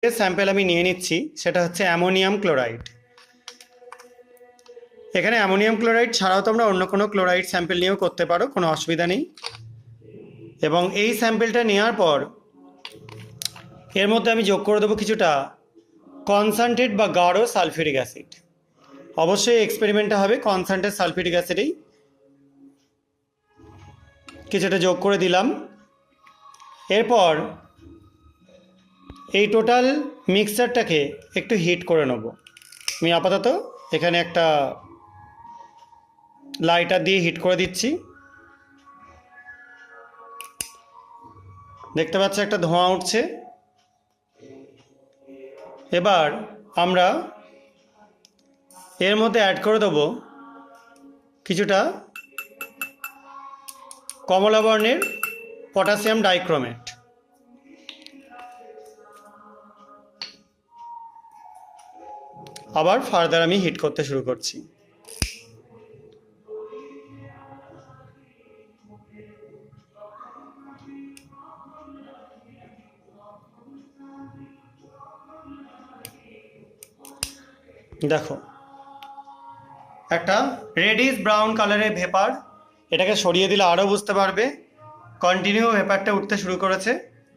Sample আমি নিয়ে নিচ্ছি, সেটা হচ্ছে অ্যামোনিয়াম ক্লোরাইড। এখানে অ্যামোনিয়াম ক্লোরাইড ছাড়াও তোমরা অন্য কোনো ক্লোরাইড স্যাম্পেল নিয়েও করতে পারো, কোনো অসুবিধা নেই। এবং এই স্যাম্পেলটা নেওয়ার পর এর মধ্যে আমি যোগ করে দেবো কিছুটা কনসেন্ট্রেট বা গাঢ় সালফিউরিক অ্যাসিড। অবশ্যই এক্সপেরিমেন্টটা হবে কনসেন্ট্রেট সালফিউরিক অ্যাসিডেই। কিছুটা যোগ করে দিলাম। এরপর এই টোটাল মিক্সচারটাকে একটু হিট করে নেব। আমি আপাতত এখানে একটা লাইটার দিয়ে হিট করে দিচ্ছি। দেখতে পাচ্ছ একটা ধোঁয়া উঠছে। এবার আমরা এর মধ্যে অ্যাড করে দেবো কিছুটা কমলা বর্ণের পটাশিয়াম ডাইক্রোমেট। আবার ফার্দার আমি হিট করতে শুরু করছি। দেখো একটা রেডিশ ব্রাউন কালারের ভেপার, এটাকে সরিয়ে দিলে আরও বুঝতে পারবে। কন্টিনিউ ভেপারটা উঠতে শুরু করেছে।